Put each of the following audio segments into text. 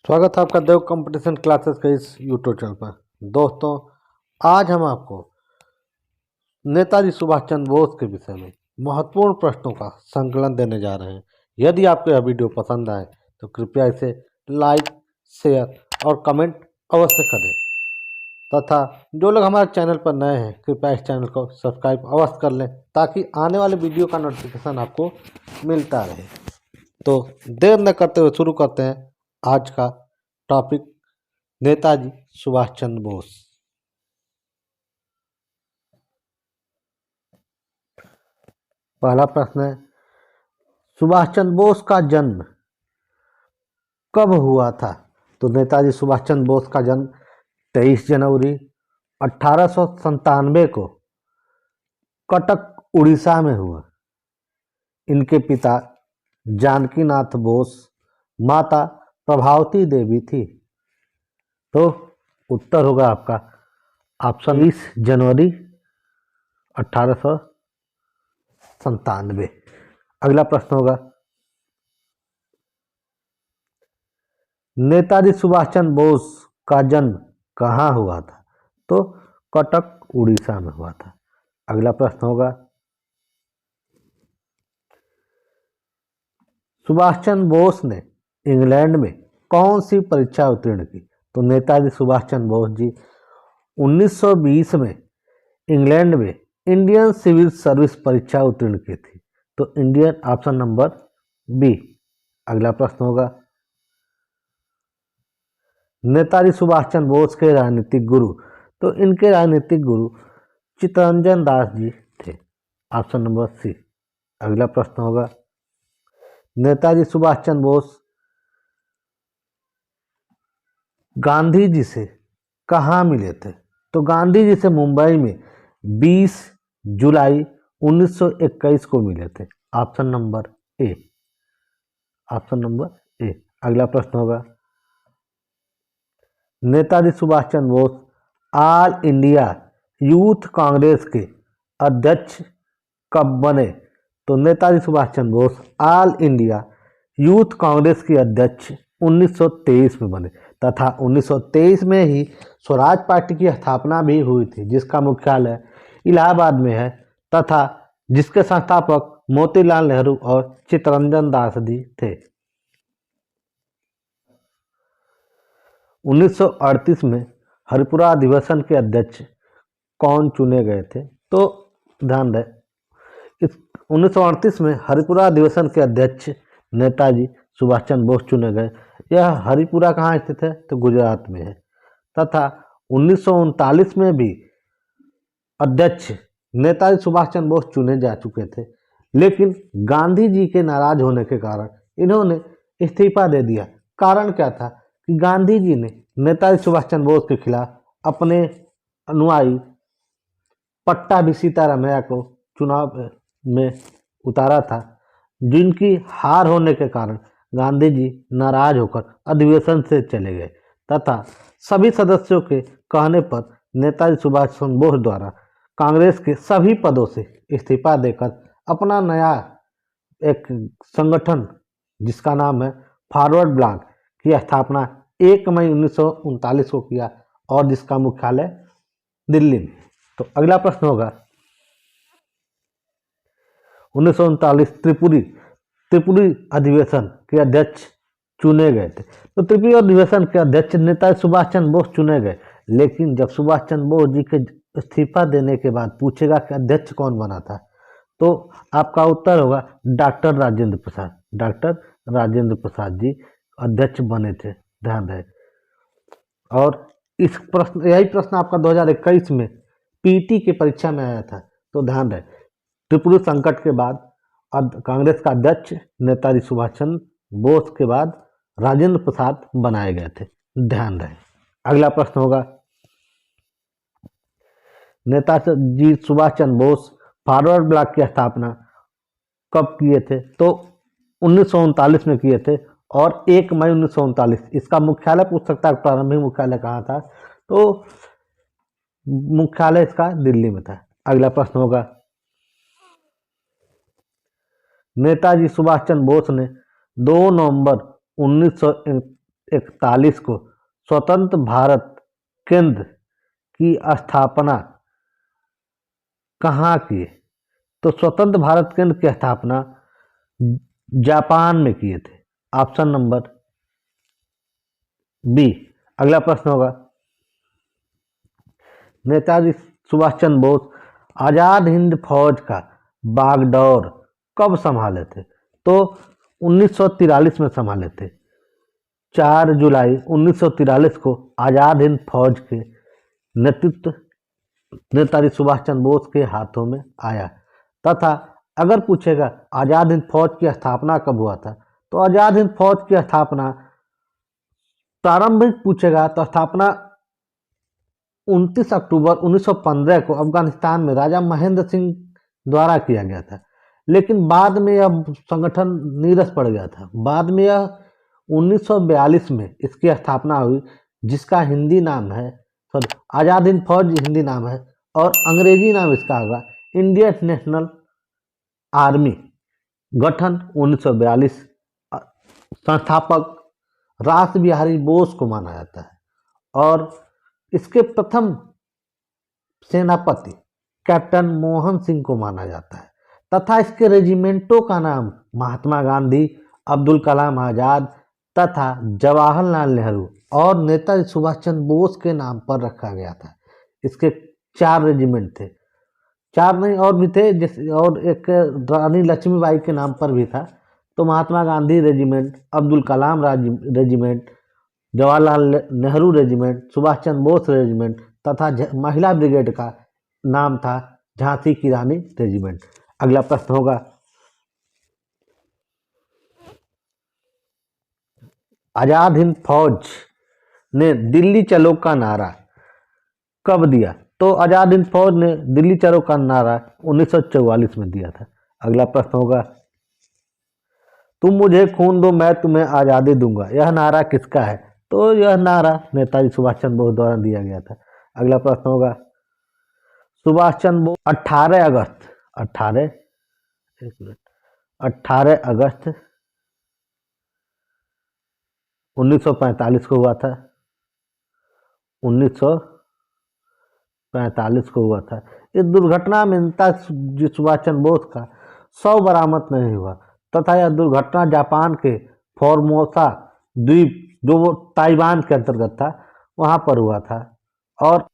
स्वागत है आपका देव कंपटीशन क्लासेस के इस यूट्यूब चैनल पर। दोस्तों, आज हम आपको नेताजी सुभाष चंद्र बोस के विषय में महत्वपूर्ण प्रश्नों का संकलन देने जा रहे हैं। यदि आपको यह वीडियो पसंद आए तो कृपया इसे लाइक, शेयर और कमेंट अवश्य करें तथा जो लोग हमारे चैनल पर नए हैं कृपया इस चैनल को सब्सक्राइब अवश्य कर लें ताकि आने वाले वीडियो का नोटिफिकेशन आपको मिलता रहे। तो देर न करते हुए शुरू करते हैं आज का टॉपिक, नेताजी सुभाष चंद्र बोस। पहला प्रश्न है, सुभाष चंद्र बोस का जन्म कब हुआ था? तो नेताजी सुभाष चंद्र बोस का जन्म 23 जनवरी 1897 को कटक उड़ीसा में हुआ। इनके पिता जानकीनाथ बोस, माता प्रभावती देवी थी। तो उत्तर होगा आपका ऑप्शन 20 जनवरी 1897। अगला प्रश्न होगा, नेताजी सुभाष चंद्र बोस का जन्म कहाँ हुआ था? तो कटक उड़ीसा में हुआ था। अगला प्रश्न होगा, सुभाष चंद्र बोस ने इंग्लैंड में कौन सी परीक्षा उत्तीर्ण की? तो नेताजी सुभाष चंद्र बोस जी 1920 में इंग्लैंड में इंडियन सिविल सर्विस परीक्षा उत्तीर्ण की थी। तो इंडियन ऑप्शन नंबर बी। अगला प्रश्न होगा, नेताजी सुभाष चंद्र बोस के राजनीतिक गुरु? तो इनके राजनीतिक गुरु चित्तरंजन दास जी थे। Option number C. अगला प्रश्न होगा, नेताजी सुभाष चंद्र बोस गांधी जी से कहाँ मिले थे? तो गांधी जी से मुंबई में 20 जुलाई 1921 को मिले थे। Option number A. Option number A. अगला प्रश्न होगा, Netaji Subhash Chandra Bose all India youth Congress के अध्यक्ष कब बने? तो Netaji Subhash Chandra Bose all India youth Congress के अध्यक्ष 1923 में बने तथा 1923 में ही स्वराज पार्टी की स्थापना भी हुई थी, जिसका मुख्यालय इलाहाबाद में है तथा जिसके संस्थापक मोतीलाल नेहरू और चित्तरंजन दास जी थे। 1938 में हरिपुरा अधिवेशन के अध्यक्ष कौन चुने गए थे? तो ध्यान दें, 1938 में हरिपुरा अधिवेशन के अध्यक्ष नेताजी सुभाष चंद्र बोस चुने गए। यह हरिपुरा कहाँ स्थित है? तो गुजरात में है। तथा 1939 में भी अध्यक्ष नेताजी सुभाष चंद्र बोस चुने जा चुके थे, लेकिन गांधी जी के नाराज होने के कारण इन्होंने इस्तीफा दे दिया। कारण क्या था कि गांधी जी ने नेताजी सुभाष चंद्र बोस के खिलाफ अपने अनुयायी पट्टाभी सीतारामैया को चुनाव में उतारा था, जिनकी हार होने के कारण गांधी जी नाराज होकर अधिवेशन से चले गए तथा सभी सदस्यों के कहने पर नेताजी सुभाष चंद्र बोस द्वारा कांग्रेस के सभी पदों से इस्तीफा देकर अपना नया एक संगठन जिसका नाम है फॉरवर्ड ब्लॉक की स्थापना 1 मई 1939 को किया और जिसका मुख्यालय दिल्ली में। तो अगला प्रश्न होगा, 1939 त्रिपुरी अधिवेशन के अध्यक्ष चुने गए थे। तो त्रिपुरी अधिवेशन के अध्यक्ष नेताजी सुभाष चंद्र बोस चुने गए, लेकिन जब सुभाष चंद्र बोस जी के इस्तीफा देने के बाद पूछेगा कि अध्यक्ष कौन बना था, तो आपका उत्तर होगा डॉक्टर राजेंद्र प्रसाद। डॉक्टर राजेंद्र प्रसाद जी अध्यक्ष बने थे, ध्यान रहे। और यही प्रश्न आपका 2021 में पीटी की परीक्षा में आया था, तो ध्यान रहे। त्रिपुरी संकट के बाद कांग्रेस का अध्यक्ष नेताजी सुभाष चंद्र बोस के बाद राजेंद्र प्रसाद बनाए गए थे, ध्यान रहे। अगला प्रश्न होगा, नेताजी सुभाष चंद्र बोस फॉरवर्ड ब्लॉक की स्थापना कब किए थे? तो 1939 में किए थे और 1 मई 1939। इसका मुख्यालय पूछ सकता है, प्रारंभिक मुख्यालय कहाँ था? तो मुख्यालय इसका दिल्ली में था। अगला प्रश्न होगा, नेताजी सुभाष चंद्र बोस ने 2 नवंबर 1941 को स्वतंत्र भारत केंद्र की स्थापना कहाँ की? तो स्वतंत्र भारत केंद्र की स्थापना जापान में किए थे। Option number B. अगला प्रश्न होगा, नेताजी सुभाष चंद्र बोस आजाद हिंद फौज का बागडोर कब संभाले थे? तो 1943 में संभाले थे। 4 जुलाई 1943 को आजाद हिंद फौज के नेतृत्व नेताजी सुभाष चंद्र बोस के हाथों में आया। तथा अगर पूछेगा आजाद हिंद फौज की स्थापना कब हुआ था, तो आजाद हिंद फौज की स्थापना प्रारंभिक पूछेगा तो स्थापना 29 अक्टूबर 1915 को अफगानिस्तान में राजा महेंद्र सिंह द्वारा किया गया था। लेकिन बाद में यह संगठन नीरस पड़ गया था। बाद में यह 1942 में इसकी स्थापना हुई, जिसका हिंदी नाम है, सॉरी, आजाद हिंद फौज हिंदी नाम है और अंग्रेजी नाम इसका होगा इंडियन नेशनल आर्मी। गठन 1942। संस्थापक रास बिहारी बोस को माना जाता है और इसके प्रथम सेनापति कैप्टन मोहन सिंह को माना जाता है। तथा इसके रेजिमेंटों का नाम महात्मा गांधी, अब्दुल कलाम आजाद तथा जवाहरलाल नेहरू और नेताजी सुभाष चंद्र बोस के नाम पर रखा गया था। इसके 4 रेजिमेंट थे, 4 नहीं और भी थे, जैसे और एक रानी लक्ष्मीबाई के नाम पर भी था। तो Mahatma Gandhi regiment, Abdul Kalam regiment, Jawaharlal Nehru regiment, Subhash Chandra Bose regiment तथा महिला ब्रिगेड का नाम था झांसी की रानी रेजिमेंट। अगला प्रश्न होगा, आजाद हिंद फौज ने दिल्ली चलो का नारा कब दिया? तो आजाद हिंद फौज ने दिल्ली चलो का नारा 1944 में दिया था। अगला प्रश्न होगा, तुम मुझे खून दो मैं तुम्हें आज़ादी दूंगा, यह नारा किसका है? तो यह नारा नेताजी सुभाष चंद्र बोस द्वारा दिया गया था। अगला प्रश्न होगा, सुभाष चंद्र बोस 18 अगस्त 1945 को हुआ था। 1945 को हुआ था। इस दुर्घटना में नेताजी सुभाष चंद्र बोस का शव बरामद नहीं हुआ तथा यह दुर्घटना जापान के फॉर्मोसा द्वीप, जो ताइवान के अंतर्गत था, वहाँ पर हुआ था। और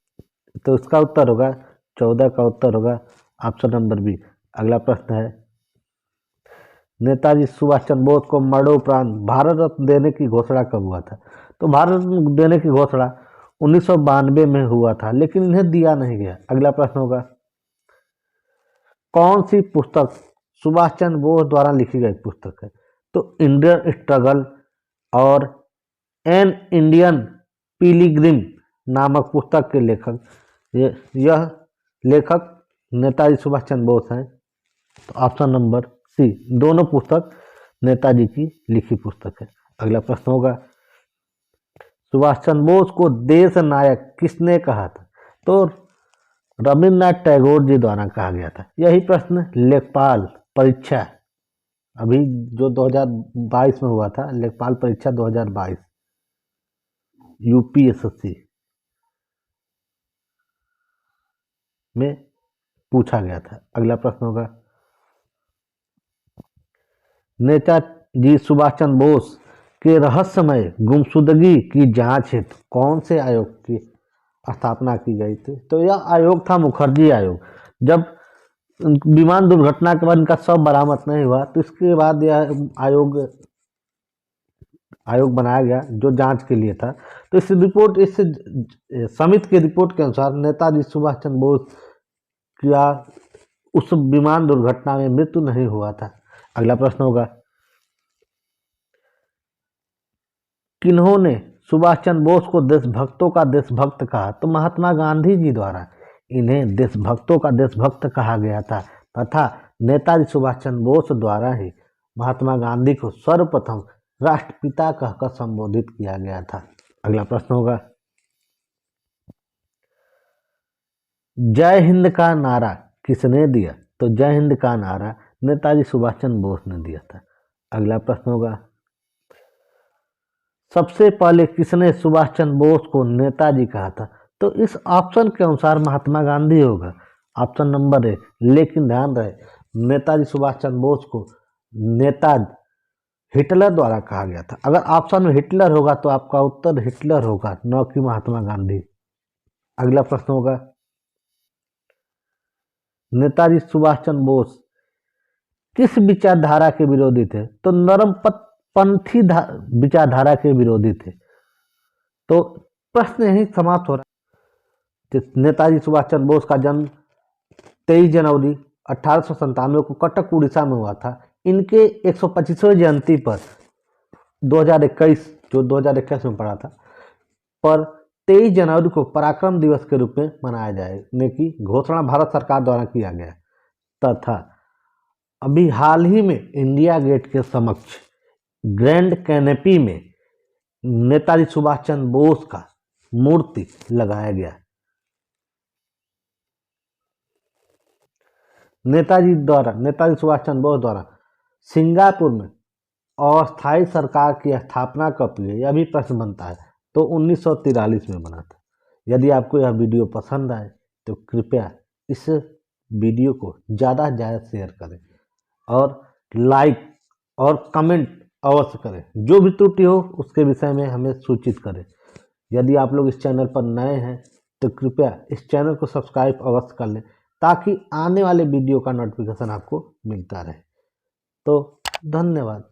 तो इसका उत्तर होगा 14 का उत्तर होगा ऑप्शन नंबर बी। अगला प्रश्न है, नेताजी सुभाष चंद्र बोस को मरणोपरांत भारत रत्न देने की घोषणा कब हुआ था? तो भारत रत्न देने की घोषणा 1992 में हुआ था, लेकिन इन्हें दिया नहीं गया। अगला प्रश्न होगा, कौन सी पुस्तक सुभाष चंद्र बोस द्वारा लिखी गई पुस्तक है? तो इंडियन स्ट्रगल और एन इंडियन पिलिग्रिम नामक पुस्तक के लेखक यह लेखक नेताजी सुभाष चंद्र बोस हैं। तो ऑप्शन नंबर सी, दोनों पुस्तक नेताजी की लिखी पुस्तक है। अगला प्रश्न होगा, सुभाष चंद्र बोस को देश नायक किसने कहा था? तो रविन्द्रनाथ टैगोर जी द्वारा कहा गया था। यही प्रश्न लेखपाल परीक्षा अभी जो 2022 में हुआ था, लेखपाल परीक्षा 2022 यूपीएससी में पूछा गया था। अगला प्रश्न होगा, नेताजी सुभाष चंद्र बोस के रहस्यमय गुमशुदगी की जांच हेतु कौन से आयोग की स्थापना की गई थी? तो यह आयोग था मुखर्जी आयोग। जब विमान दुर्घटना के बाद इनका शव बरामद नहीं हुआ, तो इसके बाद यह आयोग बनाया गया जो जांच के लिए था। तो इस समिति की रिपोर्ट के अनुसार नेताजी सुभाष चंद्र बोस का उस विमान दुर्घटना में मृत्यु नहीं हुआ था। अगला प्रश्न होगा, किन्होंने सुभाष चंद्र बोस को देशभक्तों का देशभक्त कहा? तो महात्मा गांधी जी द्वारा इन्हें देशभक्तों का देशभक्त कहा गया था तथा नेताजी सुभाष चंद्र बोस द्वारा ही महात्मा गांधी को सर्वप्रथम राष्ट्रपिता कहकर संबोधित किया गया था। अगला प्रश्न होगा, जय हिंद का नारा किसने दिया? तो जय हिंद का नारा नेताजी सुभाष चंद्र बोस ने दिया था। अगला प्रश्न होगा, सबसे पहले किसने सुभाष चंद्र बोस को नेताजी कहा था? तो इस ऑप्शन के अनुसार महात्मा गांधी होगा, ऑप्शन नंबर ए। लेकिन ध्यान रहे, नेताजी सुभाष चंद्र बोस को नेताजी हिटलर द्वारा कहा गया था। अगर ऑप्शन में हिटलर होगा तो आपका उत्तर हिटलर होगा, न कि महात्मा गांधी। अगला प्रश्न होगा, नेताजी सुभाष चंद्र बोस किस विचारधारा के विरोधी थे? तो नरमपंथी विचारधारा के विरोधी थे। तो प्रश्न यही समाप्त हो रहा है। नेताजी सुभाष चंद्र बोस का जन्म 23 जनवरी 1897 को कटक उड़ीसा में हुआ था। इनके 125वें जयंती पर 2021, जो 2021 में पड़ा था, पर 23 जनवरी को पराक्रम दिवस के रूप में मनाया जाने की घोषणा भारत सरकार द्वारा किया गया तथा अभी हाल ही में इंडिया गेट के समक्ष ग्रैंड कैनेपी में नेताजी सुभाष चंद्र बोस का मूर्ति लगाया गया। नेताजी सुभाष चंद्र बोस द्वारा सिंगापुर में अस्थायी सरकार की स्थापना कब हुई? यह भी प्रश्न बनता है। तो 1943 में बना था। यदि आपको यह वीडियो पसंद आए तो कृपया इस वीडियो को ज़्यादा से ज़्यादा शेयर करें और लाइक और कमेंट अवश्य करें। जो भी त्रुटि हो उसके विषय में हमें सूचित करें। यदि आप लोग इस चैनल पर नए हैं तो कृपया इस चैनल को सब्सक्राइब अवश्य कर लें ताकि आने वाले वीडियो का नोटिफिकेशन आपको मिलता रहे। तो धन्यवाद।